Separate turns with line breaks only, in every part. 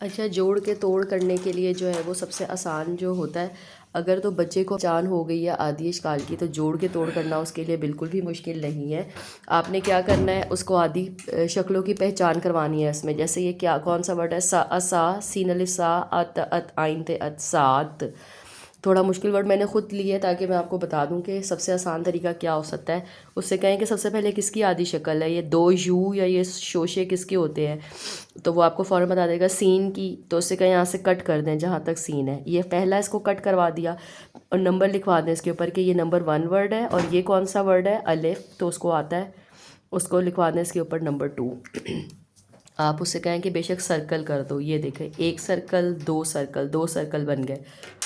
अच्छा, जोड़ के तोड़ करने के लिए जो है वो सबसे आसान जो होता है, अगर तो बच्चे को पहचान हो गई है आदि इश्काल की, तो जोड़ के तोड़ करना उसके लिए बिल्कुल भी मुश्किल नहीं है। आपने क्या करना है, उसको आदि शक्लों की पहचान करवानी है इसमें। जैसे ये क्या कौन सा वर्ड है, सा असा सीन अलिफ सा अत अत आइन ते अत सात। थोड़ा मुश्किल वर्ड मैंने खुद लिए ताकि मैं आपको बता दूं कि सबसे आसान तरीका क्या हो सकता है। उससे कहें कि सबसे पहले किसकी आदि शक्ल है, ये दो यू या ये शोशे किसके होते हैं, तो वो आपको फ़ौरन बता देगा सीन की। तो उससे कहें यहाँ से कट कर दें जहाँ तक सीन है, ये पहला इसको कट करवा दिया और नंबर लिखवा दें इसके ऊपर कि ये नंबर 1 वर्ड है और ये कौन सा वर्ड है अलिफ, तो उसको आता है, उसको लिखवा दें इसके ऊपर नंबर 2। आप उससे कहें कि बेशक सर्कल कर दो, ये देखें एक सर्कल दो सर्कल, दो सर्कल बन गए।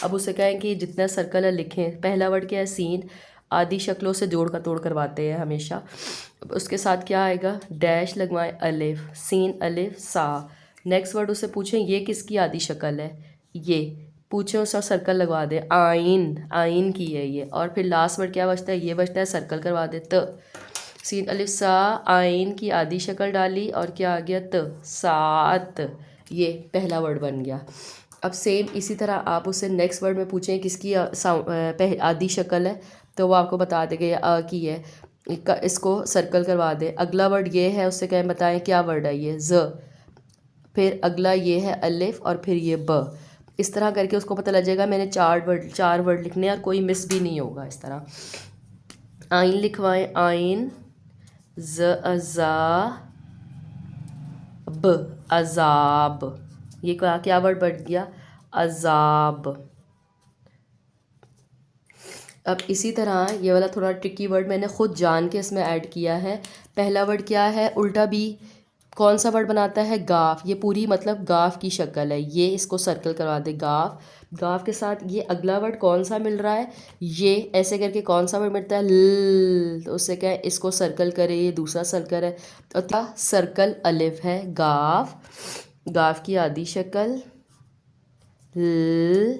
अब उससे कहें कि जितना सर्कल है लिखें। पहला वर्ड क्या है, सीन। आदि शक्लों से जोड़ का तोड़ करवाते हैं हमेशा। उसके साथ क्या आएगा, डैश लगवाएं, अलिफ सीन अलिफ सा। नेक्स्ट वर्ड उससे पूछें ये किसकी आदि शक्ल है, ये पूछें उसका सर्कल लगवा दें, आइन आइन की है ये। और फिर लास्ट वर्ड क्या बचता है, ये बचता है, सर्कल करवा दे त। सीन अलिफ सा आइन की आदि शक्ल डाली और क्या आ गया, त सात। ये पहला वर्ड बन गया। अब सेम इसी तरह आप उससे नेक्स्ट वर्ड में पूछें किसकी आदि शक्ल है, तो वो आपको बता देगा ये अ की है, इसको सर्कल करवा दें। अगला वर्ड ये है, उससे कहें बताएं क्या वर्ड है, ये ज। फिर अगला ये है अलिफ और फिर ये ब। इस तरह करके उसको पता लग जाएगा मैंने चार वर्ड लिखने हैं और कोई मिस भी नहीं होगा इस तरह। आइन लिखवाएं, आइन ज अजा ब अजाब। ये क्या वर्ड बढ़ गया, अजाब। अब इसी तरह ये वाला थोड़ा ट्रिकी वर्ड मैंने ख़ुद जान के इसमें ऐड किया है। पहला वर्ड क्या है, उल्टा बी कौन सा वर्ड बनाता है, गाफ। ये पूरी मतलब गाफ की शक्ल है, ये इसको सर्कल करवा दे, गाफ। गाफ के साथ ये अगला वर्ड कौन सा मिल रहा है, ये ऐसे करके कौन सा वर्ड मिलता है, ल। तो उससे क्या है, इसको सर्कल करे, ये दूसरा सर्कल है। तो क्या सर्कल अलिफ है, गाफ। गाफ की आदि शक्ल ल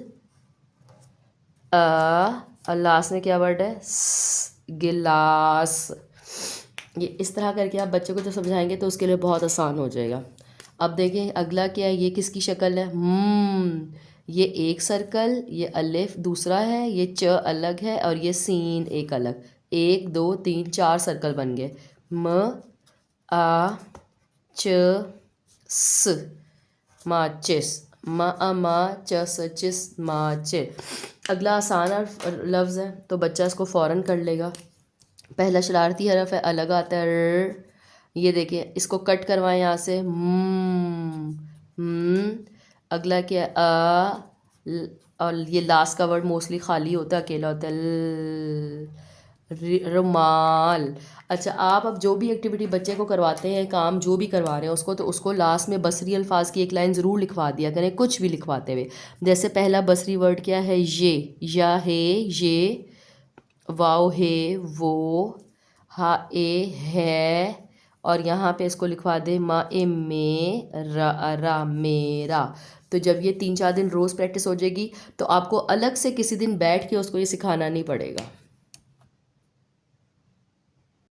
और लास्ट में क्या वर्ड है, गिलास। ये इस तरह करके आप बच्चों को जब समझाएंगे तो उसके लिए बहुत आसान हो जाएगा। अब देखें अगला क्या है, ये किसकी शक्ल है, ये एक सर्कल, ये अलिफ दूसरा है, ये च अलग है और ये सीन एक अलग। 1 2 3 4 सर्कल बन गए। म आ च स माचिस, मा च स चिस माचिस। अगला आसान लफ्ज़ है तो बच्चा इसको फ़ौरन कर लेगा। पहला शरारती हरफ है, अलग आता है र। ये देखिए इसको कट करवाएं यहाँ से, अगला क्या है, और ये लास्ट का वर्ड मोस्टली खाली होता है, अकेला होता है, रुमाल। अच्छा, आप अब जो भी एक्टिविटी बच्चे को करवाते हैं, काम जो भी करवा रहे हैं उसको, तो उसको लास्ट में बसरी अल्फाज की एक लाइन ज़रूर लिखवा दिया करें, कुछ भी लिखवाते हुए। जैसे पहला बसरी वर्ड क्या है, ये, या है ये, वाओ है वो, हा ए है, और यहाँ पे इसको लिखवा दे मा ए में, रा मेरा। तो जब ये 3 4 दिन रोज़ प्रैक्टिस हो जाएगी तो आपको अलग से किसी दिन बैठ के उसको ये सिखाना नहीं पड़ेगा।